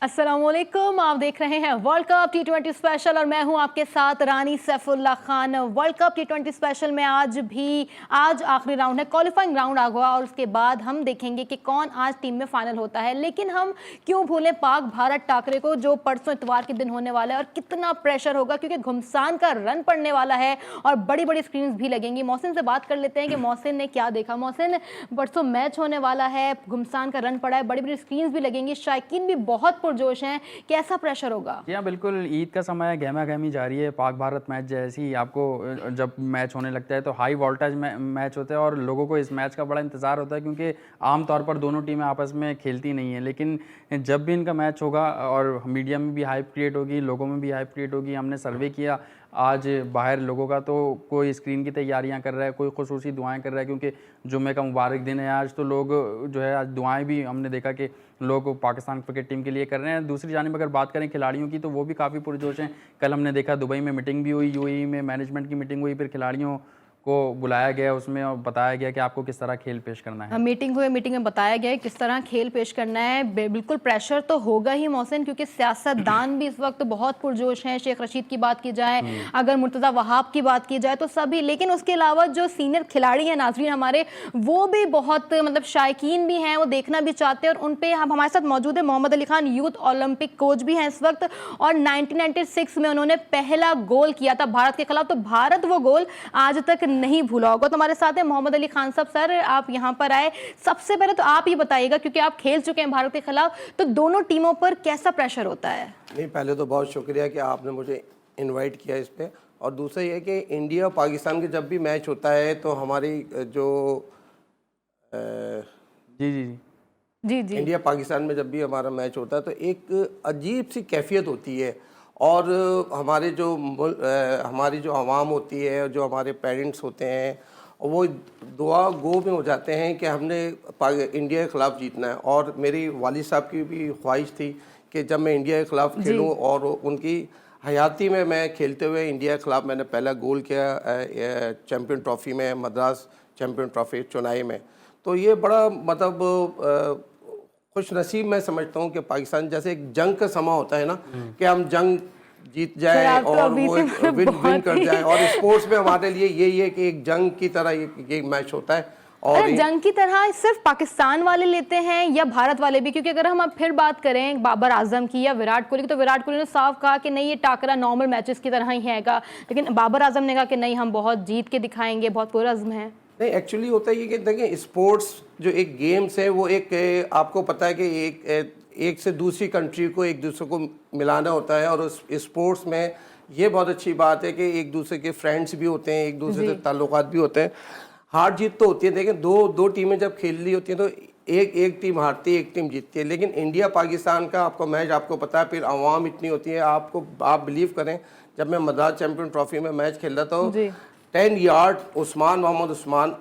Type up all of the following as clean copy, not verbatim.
अस्सलामुअलैकुम, आप देख रहे हैं वर्ल्ड कप टी20 स्पेशल और मैं हूं आपके साथ रानी सैफुल्ला खान। वर्ल्ड कप टी20 स्पेशल में आज आखिरी राउंड है, क्वालिफाइंग राउंड आ गया और उसके बाद हम देखेंगे कि कौन आज टीम में फाइनल होता है। लेकिन हम क्यों भूलें पाक भारत टाकरे को, जो परसों इतवार के दिन होने वाला है और कितना प्रेशर होगा क्योंकि घुमसान का रन पड़ने वाला है और बड़ी बड़ी स्क्रीन भी लगेंगी। मोहसिन से बात कर लेते हैं कि मोहसिन ने क्या देखा। मोहसिन, परसों मैच होने वाला है, घुमसान का रन पड़ा है, बड़ी बड़ी स्क्रीन भी लगेंगी, शायकीन भी बहुत जोश हैं, कैसा प्रेशर होगा? जी हाँ, बिल्कुल। ईद का समय है, गहमा गहमी जारी है। पाक भारत मैच जैसी आपको जब मैच होने लगता है तो हाई वोल्टेज मैच होता है और लोगों को इस मैच का बड़ा इंतज़ार होता है क्योंकि आमतौर पर दोनों टीमें आपस में खेलती नहीं हैं। लेकिन जब भी इनका मैच होगा और मीडिया में भी हाइप क्रिएट होगी, लोगों में भी हाइप क्रिएट होगी। हमने सर्वे किया आज बाहर लोगों का, तो कोई स्क्रीन की तैयारियां कर रहा है, कोई खुसूसी दुआएं कर रहा है क्योंकि जुम्मे का मुबारक दिन है आज। तो लोग जो है आज दुआएं भी हमने देखा कि लोग पाकिस्तान क्रिकेट टीम के लिए कर रहे हैं। दूसरी जानिब अगर बात करें खिलाड़ियों की तो वो भी काफ़ी पुरजोश हैं। कल हमने देखा दुबई में मीटिंग भी हुई, यूएई में मैनेजमेंट की मीटिंग हुई, फिर खिलाड़ियों को बुलाया गया उसमें और बताया गया कि आपको किस तरह खेल पेश करना है। मीटिंग हुई, मीटिंग में बताया गया किस तरह खेल पेश करना है। बिल्कुल प्रेशर तो होगा ही मोहसिन, क्योंकि सियासतदान भी इस वक्त बहुत पुरजोश हैं। शेख रशीद की बात की जाए, अगर मुर्तज़ा वहाब की बात की जाए तो सभी, लेकिन उसके अलावा जो सीनियर खिलाड़ी हैं नाजरीन हमारे, वो भी बहुत मतलब शायकीन भी हैं, वो देखना भी चाहते हैं। और उन पर हमारे साथ मौजूद है Mohammad Ali Khan, youth Olympic coach भी हैं इस वक्त, और 1996 में उन्होंने पहला गोल किया था भारत के खिलाफ, तो भारत वो गोल आज तक नहीं भूला होगा। तो हमारे साथ है मोहम्मद अली खान साहब। सर, आप यहाँ पर आए, सबसे पहले तो आप ही बताइएगा क्योंकि आप खेल चुके हैं भारत के खिलाफ, तो दोनों टीमों पर कैसा प्रेशर होता है? नहीं, पहले तो बहुत शुक्रिया कि आपने मुझे इनवाइट किया इस पे। और दूसरा ये कि इंडिया और पाकिस्तान के जब भी मैच होता है तो हमारी जो जी जी जी जी इंडिया पाकिस्तान में जब भी हमारा मैच होता है तो एक अजीब सी कैफियत होती है। और हमारे जो हमारी जो आवाम होती है, जो हमारे पेरेंट्स होते हैं, वो दुआ गो में हो जाते हैं कि हमने इंडिया के ख़िलाफ़ जीतना है। और मेरी वालिद साहब की भी ख्वाहिश थी कि जब मैं इंडिया के ख़िलाफ़ खेलूं, और उनकी हयाती में मैं खेलते हुए इंडिया के ख़िलाफ़ मैंने पहला गोल किया चैम्पियन ट्रॉफ़ी में, मद्रास चैम्पियन ट्रॉफ़ी चुनाई में। तो ये बड़ा मतलब खुश नसीब मैं समझता हूँ कि पाकिस्तान जैसे एक जंग का समा होता है ना, कि हम जंग जीत जाए और वो विन कर जाए। और स्पोर्ट्स में हमारे लिए यही है कि एक जंग की तरह ये मैच होता है। और जंग की तरह सिर्फ पाकिस्तान वाले लेते हैं या भारत वाले भी? क्योंकि अगर हम अब फिर बात करें बाबर आजम की या विराट कोहली की, तो विराट कोहली ने साफ कहा कि नहीं, ये टाकरा नॉर्मल मैचेस की तरह ही हैगा, लेकिन बाबर आजम ने कहा कि नहीं, हम बहुत जीत के दिखाएंगे, बहुत पुरअज़्म है। नहीं, एक्चुअली होता है ये कि देखिए, स्पोर्ट्स जो एक गेम्स है वो एक आपको पता है कि एक से दूसरी कंट्री को एक दूसरे को मिलाना होता है। और उस स्पोर्ट्स में ये बहुत अच्छी बात है कि एक दूसरे के फ्रेंड्स भी होते हैं, एक दूसरे से ताल्लुकात भी होते हैं। हार जीत तो होती है, लेकिन दो टीमें जब खेल रही होती हैं तो एक टीम हारती है, एक टीम जीतती है। लेकिन इंडिया पाकिस्तान का आपको मैच आपको पता है, फिर आवाम इतनी होती है। आप बिलीव करें, जब मैं मद्रास चैम्पियन ट्रॉफी में मैच खेल रहा था, 10 यार्ड मोहम्मद उस्मान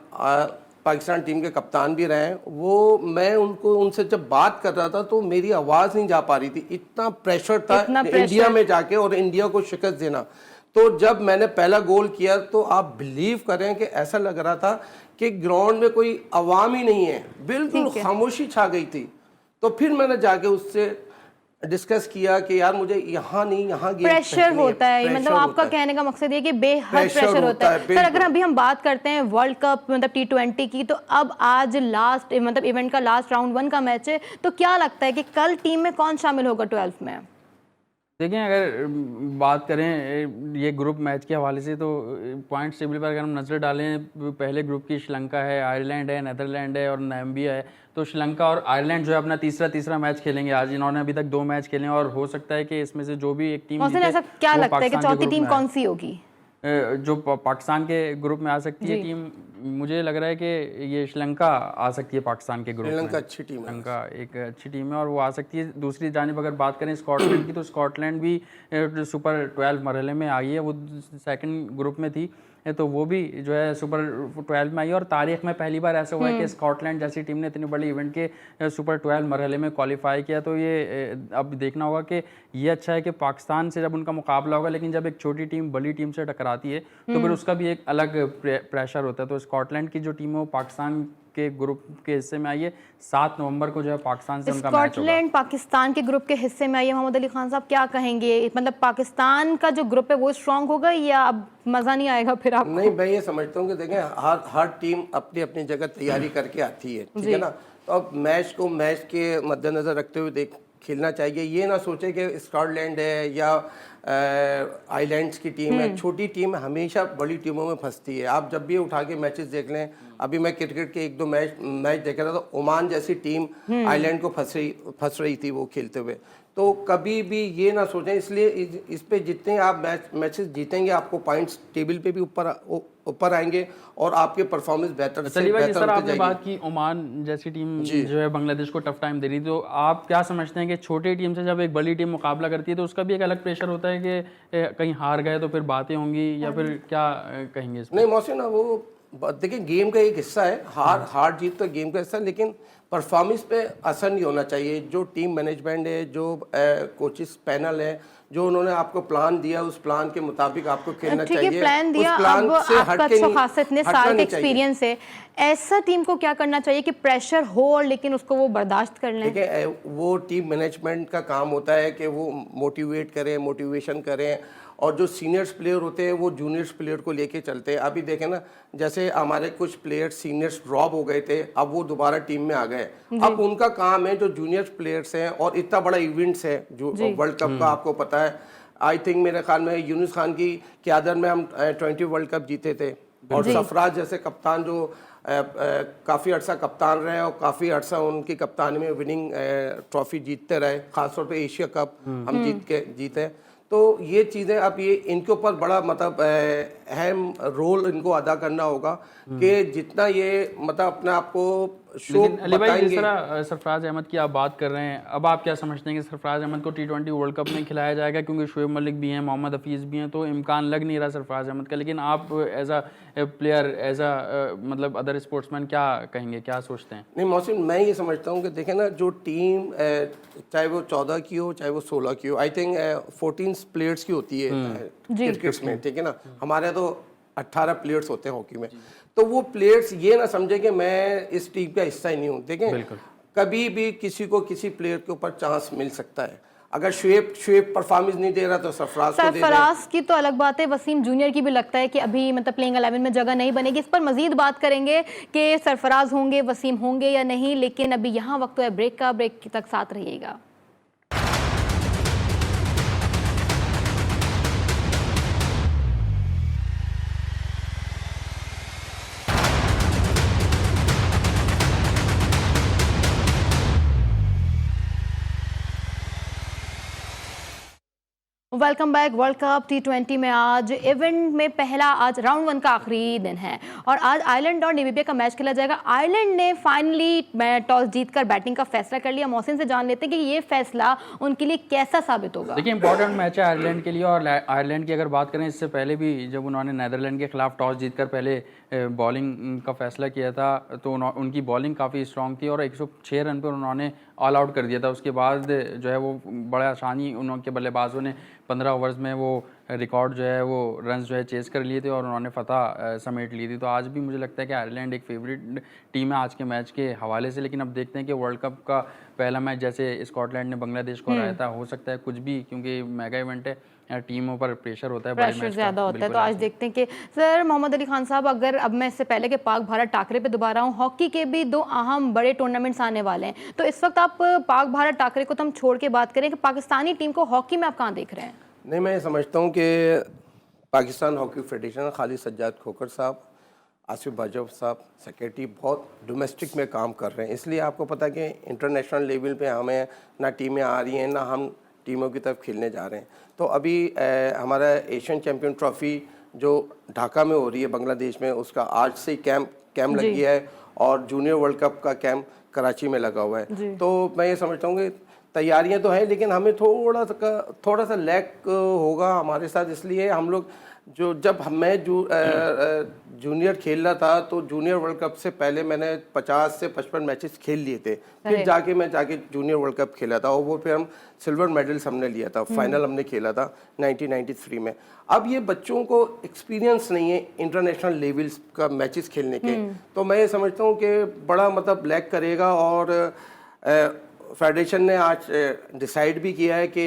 पाकिस्तान टीम के कप्तान भी रहे हैं, वो मैं उनसे जब बात कर रहा था तो मेरी आवाज़ नहीं जा पा रही थी, इतना प्रेशर था इंडिया में जाके और इंडिया को शिकस्त देना। तो जब मैंने पहला गोल किया तो आप बिलीव करें कि ऐसा लग रहा था कि ग्राउंड में कोई आवाम ही नहीं है, बिल्कुल खामोशी छा गई थी। तो फिर मैंने जाके उससे डिस्कस किया कि यार मुझे यहाँ नहीं, यहाँ प्रेशर होता है। मतलब आपका कहने का मकसद ये कि बेहद प्रेशर होता है। सर, अगर अभी हम बात करते हैं वर्ल्ड कप मतलब टी20 की, तो अब आज लास्ट मतलब इवेंट का लास्ट राउंड 1 का मैच है, तो क्या लगता है कि कल टीम में कौन शामिल होगा 12 में? देखिए, अगर बात करें ये ग्रुप मैच के हवाले से तो पॉइंट्स टेबल पर अगर हम नज़र डालें, पहले ग्रुप की श्रीलंका है, आयरलैंड है, नीदरलैंड है और नामीबिया है। तो श्रीलंका और आयरलैंड जो है अपना तीसरा मैच खेलेंगे आज। इन्होंने अभी तक 2 मैच खेले और हो सकता है कि इसमें से जो भी एक टीम जीते, ऐसा क्या लगता है कि चौथी टीम कौन सी होगी जो पाकिस्तान के ग्रुप में आ सकती है टीम? मुझे लग रहा है कि ये श्रीलंका आ सकती है पाकिस्तान के ग्रुप में। श्रीलंका अच्छी टीम है, श्रीलंका एक अच्छी टीम है और वो आ सकती है। दूसरी जानिब अगर बात करें स्कॉटलैंड की, तो स्कॉटलैंड भी सुपर 12 मरहले में आई है, वो सेकंड ग्रुप में थी, तो वो भी जो है सुपर 12 में आई है। और तारीख में पहली बार ऐसा हुआ है कि स्कॉटलैंड जैसी टीम ने इतनी बड़ी इवेंट के सुपर 12 मरहले में क्वालिफाई किया। तो ये अब देखना होगा कि ये अच्छा है कि पाकिस्तान से जब उनका मुकाबला होगा, लेकिन जब एक छोटी टीम बड़ी टीम से टकराती है तो फिर उसका भी एक अलग प्रेशर होता है। तो स्कॉटलैंड की जो टीम है वो पाकिस्तान के ग्रुप के हिस्से में आई है। 7 नवंबर को जो है पाकिस्तान से उनका मैच होगा। स्कॉटलैंड पाकिस्तान के ग्रुप के हिस्से में आई है। मोहम्मद अली खान साहब क्या कहेंगे, मतलब पाकिस्तान का जो ग्रुप है वो स्ट्रांग होगा या अब मजा नहीं आएगा फिर आपको? नहीं, मैं ये समझता हूँ कि देखें हर टीम अपनी अपनी जगह तैयारी करके आती है, ठीक है ना। तो अब मैच के मद्देनजर रखते हुए खेलना चाहिए। ये ना सोचे कि स्कॉटलैंड है या आइलैंड्स की टीम है, छोटी टीम हमेशा बड़ी टीमों में फंसती है। आप जब भी उठा के मैचेस देख लें, अभी मैं क्रिकेट के 1-2 मैच देख रहा था, तो ओमान जैसी टीम आइलैंड को फंस रही थी वो खेलते हुए। तो कभी भी ये ना सोचें, इसलिए इस पे जितने आप मैचेस जीतेंगे आपको पॉइंट्स टेबल पे भी ऊपर आएंगे और आपके परफॉर्मेंस बेहतर से बेहतर होते आपने बात की ओमान जैसी टीम जो है बांग्लादेश को टफ टाइम दे रही, तो आप क्या समझते हैं कि छोटी टीम से जब एक बड़ी टीम मुकाबला करती है तो उसका भी एक अलग प्रेशर होता है कि कहीं हार गए तो फिर बातें होंगी, या फिर क्या कहेंगे इस पे? नहीं मोहसिन, वो देखिए गेम का एक हिस्सा है, हार जीत तो गेम का हिस्सा है, लेकिन परफॉर्मेंस पे असर नहीं होना चाहिए। जो टीम मैनेजमेंट है, जो कोचिस पैनल है, जो उन्होंने आपको प्लान दिया उस प्लान के मुताबिक आपको खेलना चाहिए। ठीक है, प्लान दिया, अब आपका अच्छा खासा इतने साल का एक्सपीरियंस है, ऐसा टीम को क्या करना चाहिए कि प्रेशर हो और लेकिन उसको वो बर्दाश्त कर लें? ठीक है, वो टीम मैनेजमेंट का काम होता है कि वो मोटिवेट करें, मोटिवेशन करें, और जो सीनियर्स प्लेयर होते हैं वो जूनियर्स प्लेयर को लेके चलते हैं। अभी देखें ना, जैसे हमारे कुछ प्लेयर्स सीनियर्स ड्रॉप हो गए थे, अब वो दोबारा टीम में आ गए। अब उनका काम है, जो जूनियर्स प्लेयर्स हैं, और इतना बड़ा इवेंट्स है जो वर्ल्ड कप का, आपको पता है, आई थिंक मेरे ख्याल में यूनुस खान की क़यादत में हम 20 वर्ल्ड कप जीते थे, और सरफराज जैसे कप्तान जो काफ़ी अर्सा कप्तान रहे और काफ़ी अर्सा उनकी कप्तानी में विनिंग ट्रॉफी जीतते रहे, ख़ासतौर पे एशिया कप हम जीते। तो ये चीज़ें अब ये इनके ऊपर बड़ा मतलब अहम रोल इनको अदा करना होगा कि जितना ये मतलब अपने आप को शो बताएंगे। जिस तरह सरफराज अहमद की आप बात कर रहे हैं, अब आप क्या समझते हैं कि सरफराज अहमद को T20 वर्ल्ड कप में खिलाया जाएगा, क्योंकि शुएब मलिक भी हैं, मोहम्मद हफीज़ भी हैं, तो इम्कान लग नहीं रहा सरफराज अहमद का। लेकिन आप as a player, as a मतलब अदर स्पोर्ट्समैन क्या कहेंगे, क्या सोचते हैं? नहीं मोहसिन, मैं ये समझता हूँ कि देखें ना, जो टीम चाहे वो 14 की हो चाहे वो 16 की हो, आई थिंक 14 प्लेयर्स की होती है क्रिकेट में, ठीक है ना। हमारे तो 18 प्लेयर्स होते हैं हॉकी में। तो वो प्लेयर्स ये ना समझे कि मैं इस टीम का हिस्सा ही नहीं हूँ। देखें, कभी भी किसी को किसी प्लेयर के ऊपर चांस मिल सकता है। अगर शुएब परफॉर्मेंस नहीं दे रहा तो सरफराज की तो अलग बात है, वसीम जूनियर की भी लगता है कि अभी मतलब प्लेइंग 11 में जगह नहीं बनेगी। इस पर मजीद बात करेंगे कि सरफराज होंगे, वसीम होंगे या नहीं, लेकिन अभी यहाँ वक्त है ब्रेक का, ब्रेक तक साथ रहिएगा। Welcome back. World cup T20 में आज इवेंट में पहला, आज राउंड 1 का आखिरी दिन है और आज आयरलैंड और नामीबिया का मैच खेला जाएगा। आयरलैंड ने फाइनली टॉस जीतकर बैटिंग का फैसला कर लिया। मोहसिन से जान लेते हैं कि ये फैसला उनके लिए कैसा साबित होगा। देखिए, इंपॉर्टेंट मैच है आयरलैंड के लिए, और आयरलैंड की अगर बात करें, इससे पहले भी जब उन्होंने नीदरलैंड के खिलाफ टॉस जीतकर पहले बॉलिंग का फैसला किया था तो उनकी बॉलिंग काफ़ी स्ट्रांग थी और 106 रन पर उन्होंने ऑल आउट कर दिया था। उसके बाद जो है वो बड़ा आसानी उनके बल्लेबाजों ने 15 ओवर्स में वो रिकॉर्ड जो है वो रन्स जो है चेस कर लिए थे और उन्होंने फतह समेट ली थी। तो आज भी मुझे लगता है कि आयरलैंड एक फेवरेट टीम है आज के मैच के हवाले से। लेकिन अब देखते हैं कि वर्ल्ड कप का पहला मैच जैसे स्कॉटलैंड ने बांग्लादेश को हराया था, हो सकता है कुछ भी, क्योंकि मेगा इवेंट है, टीमों पर प्रेशर होता है, प्रेशर ज़्यादा होता है। तो आज देखते हैं कि सर मोहम्मद अली खान साहब, अगर अब मैं इससे पहले कि पाक भारत टाकरे पे दोबारा हूँ, हॉकी के भी 2 अहम बड़े टूर्नामेंट्स आने वाले हैं, तो इस वक्त आप पाक भारत टाकरे को तो हम छोड़ के बात करें कि पाकिस्तानी टीम को हॉकी में आप कहाँ देख रहे हैं? नहीं, मैं समझता हूँ कि पाकिस्तान हॉकी फेडरेशन, खालिद सज्जाद खोखर साहब, आसिफ बाजवा साहब, सेक्रेटरी बहुत डोमेस्टिक में काम कर रहे हैं। इसलिए आपको पता है कि इंटरनेशनल लेवल पे हमें ना टीमें आ रही हैं ना हम टीमों की तरफ खेलने जा रहे हैं। तो अभी हमारा एशियन चैम्पियन ट्रॉफ़ी जो ढाका में हो रही है बांग्लादेश में, उसका आज से कैंप लग गया है और जूनियर वर्ल्ड कप का कैंप कराची में लगा हुआ है। तो मैं ये समझता हूँ कि तैयारियां तो हैं, लेकिन हमें थोड़ा सा लैक होगा हमारे साथ। इसलिए हम लोग जो जब मैं जूनियर खेल रहा था तो जूनियर वर्ल्ड कप से पहले मैंने 50 से 55 मैचेस खेल लिए थे, फिर जाके जूनियर वर्ल्ड कप खेला था और वो फिर हम सिल्वर मेडल्स हमने लिया था, फाइनल हमने खेला था 1993 में। अब ये बच्चों को एक्सपीरियंस नहीं है इंटरनेशनल लेवल्स का मैचेस खेलने के, तो मैं ये समझता हूँ कि बड़ा मतलब लैग करेगा। और फेडरेशन ने आज डिसाइड भी किया है कि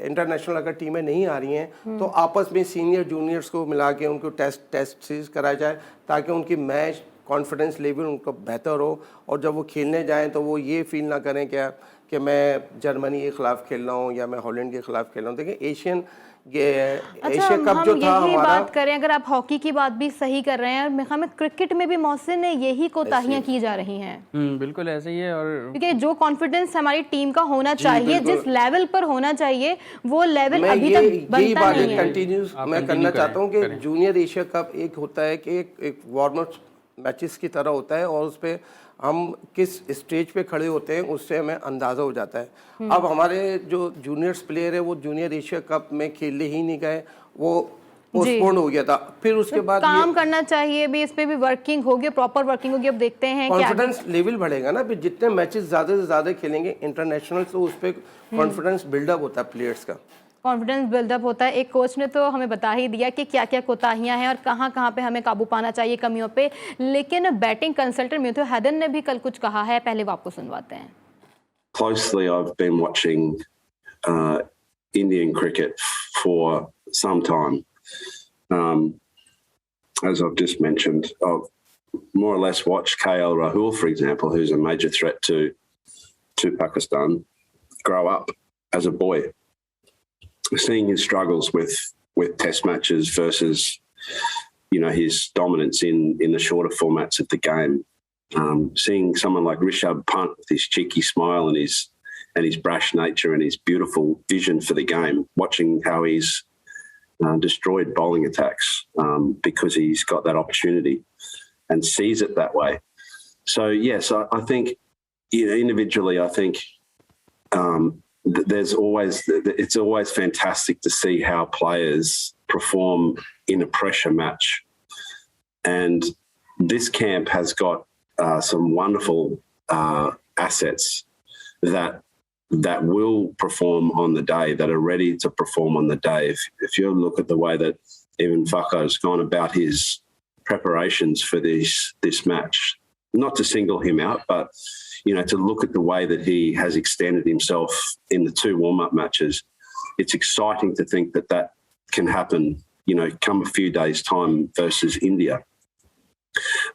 इंटरनेशनल अगर टीमें नहीं आ रही हैं तो आपस में सीनियर जूनियर्स को मिला के उनको टेस्ट सीरीज कराया जाए, ताकि उनकी मैच कॉन्फिडेंस लेवल उनका बेहतर हो, और जब वो खेलने जाएं तो वो ये फील ना करें कि मैं जर्मनी के खिलाफ खेल रहा हूँ या मैं हॉलैंड के खिलाफ खेल रहा हूँ। देखिए एशिया कप जो था यही हमारा, बात करें, अगर आप हॉकी की बात भी सही कर रहे हैं, और हमें क्रिकेट में भी मोहसिन ने यही कोताहियां की जा रही हैं। बिल्कुल ऐसे ही है। और क्योंकि जो कॉन्फिडेंस हमारी टीम का होना चाहिए, जिस लेवल पर होना चाहिए, वो लेवल मैं अभी तक बनता बात नहीं है। कंटिन्यूस मैं करना चाहता हूँ कि जूनियर एशिया कप एक होता है कि एक वार्म अप मैचेस की तरह होता है, और उस पर हम किस स्टेज पे खड़े होते हैं उससे हमें अंदाज़ा हो जाता है। अब हमारे जो जूनियर्स प्लेयर है वो जूनियर एशिया कप में खेलने ही नहीं गए, वो पोस्टपोन हो गया था। फिर उसके बाद काम करना चाहिए भी, इस पे भी वर्किंग होगी, प्रॉपर वर्किंग होगी। अब देखते हैं कॉन्फिडेंस लेवल बढ़ेगा ना, फिर जितने मैचेस ज़्यादा से ज़्यादा खेलेंगे इंटरनेशनल, तो उस पर कॉन्फिडेंस बिल्डअप होता है प्लेयर्स का, कॉन्फिडेंस बिल्डअप होता है। एक कोच ने तो हमें बता ही दिया कि क्या क्या कोताहियां हैं और कहाँ कहाँ पे हमें काबू पाना चाहिए कमियों पे। लेकिन बैटिंग कंसल्टेंट मैथ्यू हैडन ने भी कल कुछ कहा है, पहले वो आपको सुनवाते हैं। Closely, I've been watching Indian cricket for some time. As I've just mentioned, I've more or less watched KL Rahul, for example, who's a major threat to Pakistan, grow up as a boy. Seeing his struggles with test matches versus, his dominance in the shorter formats of the game. Seeing someone like Rishabh Pant with his cheeky smile and his brash nature and his beautiful vision for the game, watching how he's destroyed bowling attacks because he's got that opportunity and sees it that way. So yes, I think individually, I think it's always fantastic to see how players perform in a pressure match, and this camp has got some wonderful assets that will perform on the day, that are ready to perform on the day. If you look at the way that Evan Fakhar has gone about his preparations for this match, not to single him out, but to look at the way that he has extended himself in the 2 warm-up matches, it's exciting to think that can happen, come a few days' time versus India.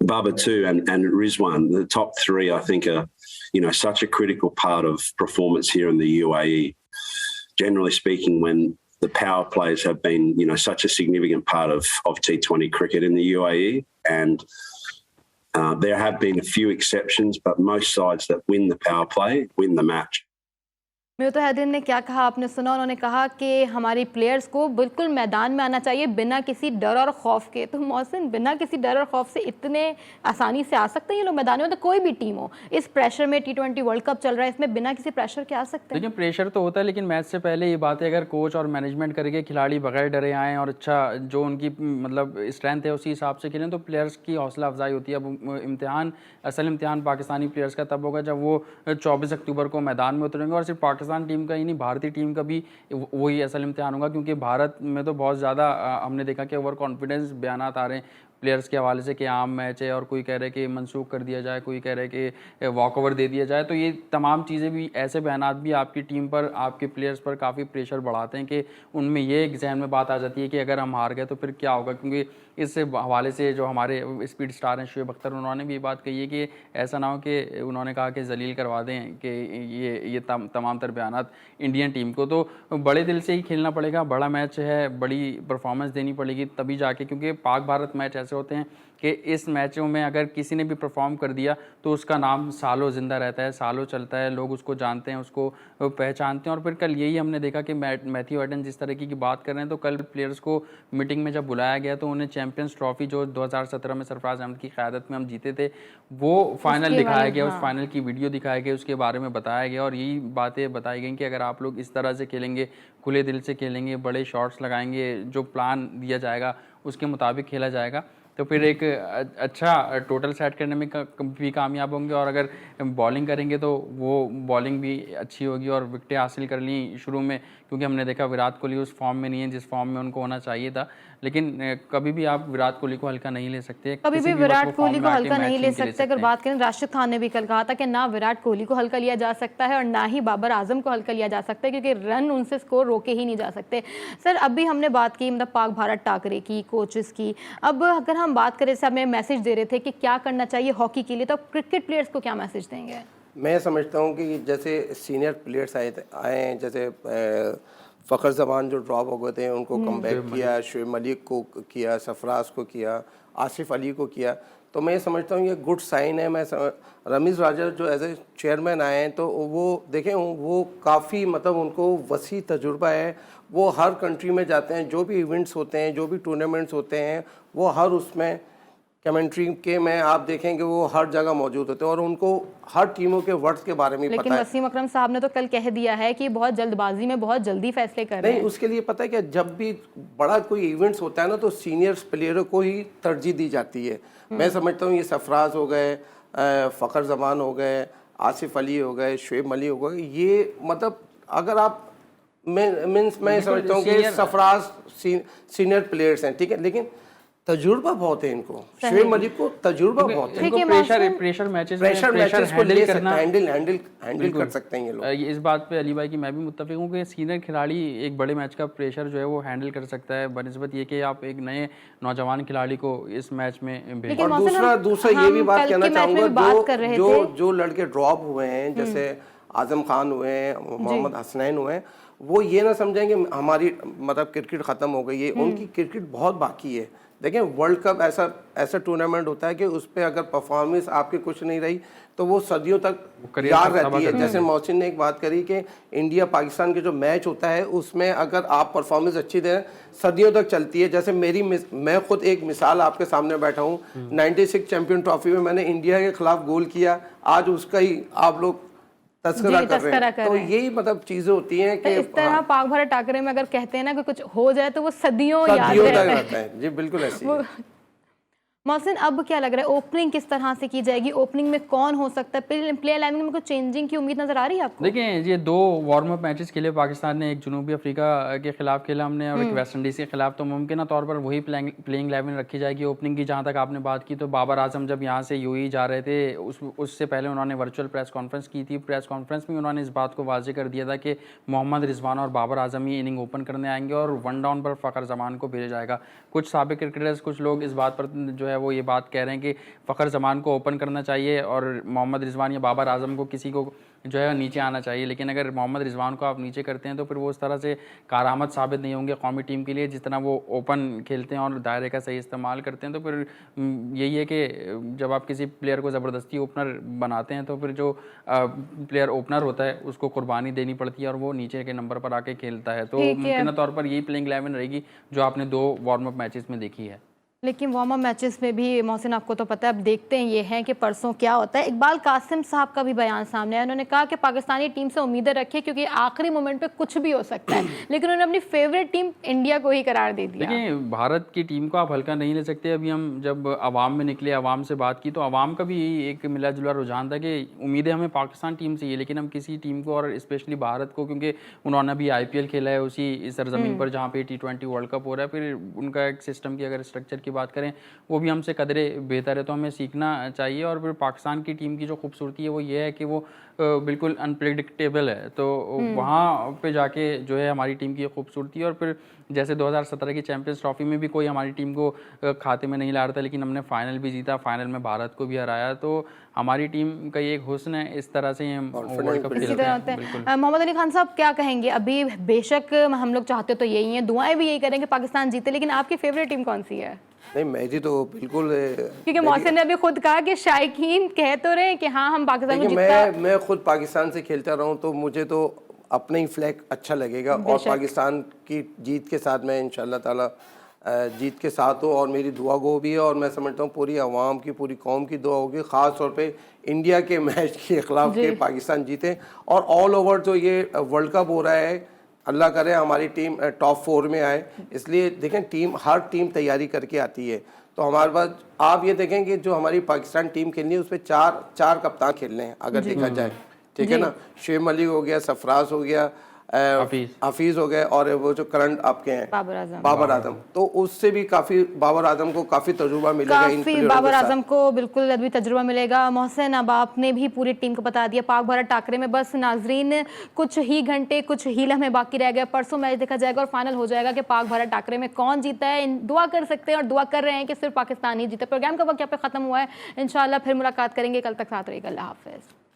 Baba too and Rizwan, the top 3, I think are, such a critical part of performance here in the UAE. Generally speaking, when the power plays have been, such a significant part of T20 cricket in the UAE, and there have been a few exceptions, but most sides that win the power play win the match. Matthew Hayden ने क्या कहा आपने सुना? उन्होंने कहा कि हमारी players को बिल्कुल मैदान में आना चाहिए बिना किसी डर और खौफ के। तो मोहसिन, बिना किसी डर और खौफ से इतने आसानी से आ सकते हैं ये लोग मैदान में? तो कोई भी टीम हो, इस प्रेशर में T20 वर्ल्ड कप चल रहा है, इसमें बिना किसी प्रेशर के आ सकते हैं? देखिए प्रेशर तो होता है, लेकिन मैच से पहले ये बात है, अगर कोच और मैनेजमेंट करके खिलाड़ी बगैर डरे आएँ और अच्छा जो उनकी मतलब स्ट्रेंथ है उसी हिसाब से खेलें तो प्लेयर्स की हौसला अफजाई होती है। अब असल इम्तिहान पाकिस्तानी प्लेयर्स का तब होगा जब वो 24 अक्टूबर को मैदान में उतरेंगे, और सिर्फ पाकिस्तान टीम का ही नहीं, भारतीय टीम का भी वही असल इम्तिहान होगा। क्योंकि भारत में तो बहुत ज़्यादा हमने देखा कि ओवर कॉन्फिडेंस बयानात आ रहे हैं प्लेयर्स के हवाले से कि आम मैच है, और कोई कह रहे कि मनसूख कर दिया जाए, कोई कह रहे कि वॉक ओवर दे दिया जाए। तो ये तमाम चीज़ें भी, ऐसे बयानात भी आपकी टीम पर, आपके प्लेयर्स पर काफ़ी प्रेशर बढ़ाते हैं कि उनमें ये एक जहन में बात आ जाती है कि अगर हम हार गए तो फिर क्या होगा। क्योंकि इस हवाले से जो हमारे स्पीड स्टार हैं शुएब अख्तर, उन्होंने भी ये बात कही है कि ऐसा ना हो कि उन्होंने कहा कि जलील करवा दें कि ये तमाम तर बयानात इंडियन टीम को। तो बड़े दिल से ही खेलना पड़ेगा, बड़ा मैच है, बड़ी परफॉर्मेंस देनी पड़ेगी तभी जाके, क्योंकि पाक भारत मैच ऐसे होते हैं कि इस मैचों में अगर किसी ने भी परफॉर्म कर दिया तो उसका नाम सालों ज़िंदा रहता है, सालों चलता है, लोग उसको जानते हैं, उसको पहचानते हैं। और फिर कल यही हमने देखा कि मैथ्यू हेडन जिस तरीके की बात कर रहे हैं, तो कल प्लेयर्स को मीटिंग में जब बुलाया गया तो उन्हें चैंपियंस ट्रॉफी जो 2017 में सरफराज अहमद की क़यादत में हम जीते थे, वो फाइनल दिखाया गया, उस फाइनल की वीडियो दिखाया गया, उसके बारे में बताया गया और यही बातें बताई गई कि अगर आप लोग इस तरह से खेलेंगे, खुले दिल से खेलेंगे, बड़े शॉट्स लगाएंगे, जो प्लान दिया जाएगा उसके मुताबिक खेला जाएगा, तो फिर एक अच्छा टोटल सेट करने में भी कामयाब होंगे। और अगर बॉलिंग करेंगे तो वो बॉलिंग भी अच्छी होगी और विकेटें हासिल कर ली शुरू में, क्योंकि हमने देखा विराट कोहली उस फॉर्म में नहीं है जिस फॉर्म में उनको होना चाहिए था। लेकिन कभी भी आप विराट कोहली को हल्का नहीं ले सकते, कभी भी विराट कोहली को हल्का नहीं ले सकते। अगर बात करें, राशिद खान ने भी कल कहा था कि ना विराट कोहली को हल्का लिया जा सकता है और ना ही बाबर आजम को हल्का लिया जा सकता है, क्योंकि रन उनसे स्कोर रोके ही नहीं जा सकते। सर, अभी हमने बात की मतलब पाक भारत टाकरे की, कोचेस की। अब अगर हम बात करें, जैसे हमें मैसेज दे रहे थे कि क्या करना चाहिए हॉकी के लिए, तो क्रिकेट प्लेयर्स को क्या मैसेज देंगे? मैं समझता हूँ कि जैसे सीनियर प्लेयर्स आए हैं, जैसे फ़खर ज़मान जो ड्रॉप हो गए थे उनको कम बैक किया, शुएब मलिक को किया, सरफराज को किया, आसिफ अली को किया, तो मैं समझता हूँ ये गुड साइन है। रमीज़ राजा जो एज ए चेयरमैन आए हैं, तो वो देखें, वो काफ़ी मतलब उनको वसी तजुर्बा है, वो हर कंट्री में जाते हैं, जो भी इवेंट्स होते हैं, जो भी टूर्नामेंट्स होते हैं, वो हर उसमें कमेंट्री के में आप देखेंगे वो हर जगह मौजूद होते हैं और उनको हर टीमों के वर्ड्स के बारे में पता है। लेकिन वसीम अकरम साहब ने तो कल कह दिया है कि बहुत जल्दबाजी में बहुत जल्दी फैसले कर रहे हैं। नहीं, उसके लिए पता है कि जब भी बड़ा कोई इवेंट्स होता है ना, तो सीनियर प्लेयरों को ही तरजीह दी जाती है। मैं समझता हूँ ये सरफराज हो गए, फ़खर ज़मान हो गए, आसिफ अली हो गए, शुएब मलिक हो गए, ये मतलब अगर आप मैं समझता हूँ कि सरफराज सीनियर प्लेयर्स हैं, ठीक है, लेकिन तजुर्बा बहुत है इनको। शुएब मलिक को तजुर्बा बहुत है, प्रेशर मैचेस को ले सकते हैं, हैंडल कर सकते हैं ये लोग। इस बात पे अली भाई की मैं भी मुत्तफिक हूँ कि सीनियर खिलाड़ी एक बड़े मैच का प्रेशर जो है वो हैंडल कर सकता है, बनिस्बत ये कि आप एक नए नौजवान खिलाड़ी को इस मैच में भेजें। और दूसरा ये भी बात कहना चाहूँगा, जो लड़के ड्रॉप हुए हैं, जैसे आजम खान हुए हैं, मोहम्मद हसनैन हुए हैं, वो ये ना समझें कि हमारी मतलब क्रिकेट ख़त्म हो गई है, उनकी क्रिकेट बहुत बाकी है। देखें, वर्ल्ड कप ऐसा टूर्नामेंट होता है कि उस पर अगर परफॉर्मेंस आपकी कुछ नहीं रही तो वो सदियों तक याद रहती है। जैसे मोहसिन ने एक बात करी कि इंडिया पाकिस्तान के जो मैच होता है उसमें अगर आप परफॉर्मेंस अच्छी दें, सदियों तक चलती है। जैसे मैं खुद एक मिसाल आपके सामने बैठा हूँ, 96 चैंपियन ट्रॉफी में मैंने इंडिया के खिलाफ गोल किया, आज उसका ही आप लोग तस्करा कर रहे हैं। तो यही मतलब चीजें होती हैं कि इस तरह पाक भारत टाकरे में अगर कहते हैं ना कि कुछ हो जाए तो वो सदियों याद रहता है। जी बिल्कुल ऐसे। मोहसिन, अब क्या लग रहा है ओपनिंग किस तरह से की जाएगी? ओपनिंग में कौन हो सकता है? प्लेयर लाइन में कुछ चेंजिंग की उम्मीद नजर आ रही है आपको? देखिए, ये 2 वार्म अप मैचेस के लिए पाकिस्तान ने एक जनूबी अफ्रीका के खिलाफ खेला हमने और एक वेस्ट इंडीज़ के खिलाफ, तो मुमकिन तौर पर वही प्लेइंग 11 रखी जाएगी। ओपनिंग की जहाँ तक आपने बात की, तो बाबर आजम जब यहाँ से यूएई जा रहे थे उससे पहले उन्होंने वर्चुअल प्रेस कॉन्फ्रेंस की थी। प्रेस कॉन्फ्रेंस में उन्होंने इस बात को वाज़ेह कर दिया था कि मोहम्मद रिजवान और बाबर आजम ही इनिंग ओपन करने आएंगे और 1 डाउन पर फ़खर ज़मान को भेजा जाएगा। कुछ साबिक क्रिकेटर्स, कुछ लोग इस बात पर जो है वो ये बात कह रहे हैं कि फ़खर ज़मान को ओपन करना चाहिए और मोहम्मद रिजवान या बाबर आजम को किसी को जो है नीचे आना चाहिए। लेकिन अगर मोहम्मद रिजवान को आप नीचे करते हैं तो फिर वो उस तरह से कारआमद साबित नहीं होंगे कौमी टीम के लिए, जितना वो ओपन खेलते हैं और दायरे का सही इस्तेमाल करते हैं। तो फिर यही है कि जब आप किसी प्लेयर को ज़बरदस्ती ओपनर बनाते हैं तो फिर जो प्लेयर ओपनर होता है उसको कुर्बानी देनी पड़ती है और वो नीचे के नंबर पर आके खेलता है। तो मुमकिन तौर पर यही प्लेइंग 11 रहेगी जो आपने 2 वार्म अप मैचेस में देखी है। लेकिन वार्म अप मैचेस में भी मोहसिन, आपको तो पता है, अब देखते हैं ये है कि परसों क्या होता है। इकबाल कासिम साहब का भी बयान सामने आया, उन्होंने कहा कि पाकिस्तानी टीम से उम्मीदें रखिए क्योंकि आखिरी मोमेंट पे कुछ भी हो सकता है, लेकिन उन्होंने अपनी फेवरेट टीम इंडिया को ही करार दे दिया। देखिए, भारत की टीम को आप हल्का नहीं ले सकते। अभी हम जब अवाम में निकले, अवाम से बात की, तो अवाम का भी एक मिला जुला रुझान था कि उम्मीदें हमें पाकिस्तान टीम से ही है, लेकिन हम किसी टीम को और स्पेशली भारत को, क्योंकि उन्होंने भी IPL खेला है उसी सरजमीन पर जहाँ पे T20 वर्ल्ड कप हो रहा है, फिर उनका एक सिस्टम की अगर स्ट्रक्चर की बात करें वो भी हमसे कदरे बेहतर है, तो हमें सीखना चाहिए। और फिर पाकिस्तान की टीम की जो खूबसूरती है वो ये है कि वो बिल्कुल अनप्रेडिक्टेबल है, तो वहाँ पे जाके जो है हमारी टीम की खूबसूरती है। और फिर जैसे 2017 की चैंपियंस ट्रॉफी में भी कोई हमारी टीम को खाते में नहीं ला रहा था, लेकिन हमने फाइनल भी जीता, फाइनल में भारत को भी हराया। तो हमारी टीम का ये एक हुस्न है, इस तरह से ही हम वर्ल्ड कप इसी खेलते तरह हैं। होते बिल्कुल। हैं। मोहम्मद अली खान साहब क्या कहेंगे? अभी बेशक हम लोग चाहते तो यही हैं, दुआएं भी यही करेंगे पाकिस्तान जीते, लेकिन आपकी फेवरेट टीम कौन सी है? नहीं, मेरी तो बिल्कुल क्योंकि मोहसिन ने अभी खुद कहा कि शायकीन कह तो रहे कि हाँ हम पाकिस्तान को देखिए, जितना मैं खुद पाकिस्तान से खेलता रहा हूँ, तो मुझे तो अपना ही फ्लैग अच्छा लगेगा और पाकिस्तान की जीत के साथ मैं इंशाल्लाह ताला जीत के साथ हूँ और मेरी दुआ गो भी है और मैं समझता हूँ पूरी आवाम की, पूरी कौम की दुआ होगी, ख़ास तौर पे इंडिया के मैच के खिलाफ के पाकिस्तान जीते और ऑल ओवर जो ये वर्ल्ड कप हो रहा है, अल्लाह करे हमारी टीम टॉप 4 में आए। इसलिए देखें, हर टीम तैयारी करके आती है, तो हमारे पास आप ये देखें कि जो हमारी पाकिस्तान टीम खेलनी है उसमें चार कप्तान खेलने हैं अगर देखा जाए, ठीक है ना। शुएब मलिक हो गया, सरफराज हो गया, हफीज़ हो गए और वो जो करंट आपके हैं बाबर आजम, तो उससे भी काफ़ी बाबर आजम को काफ़ी तजुर्बा मिलेगा। काफी बाबर आजम को बिल्कुल अभी तजुर्बा मिलेगा। मोहसिन, अब आपने भी पूरी टीम को बता दिया। पाक भारत टाकरे में बस नाजरीन कुछ ही घंटे, कुछ ही लम्हे बाकी रह गए, परसों मैच देखा जाएगा और फाइनल हो जाएगा कि पाक भारत टाकरे में कौन जीता है। दुआ कर सकते हैं और दुआ कर रहे हैं कि सिर्फ पाकिस्तान ही जीते। प्रोग्राम का वक्त यहाँ पे खत्म हुआ है, इंशाल्लाह फिर मुलाकात करेंगे, कल तक साथ रहिएगा। अल्लाह हाफिज़।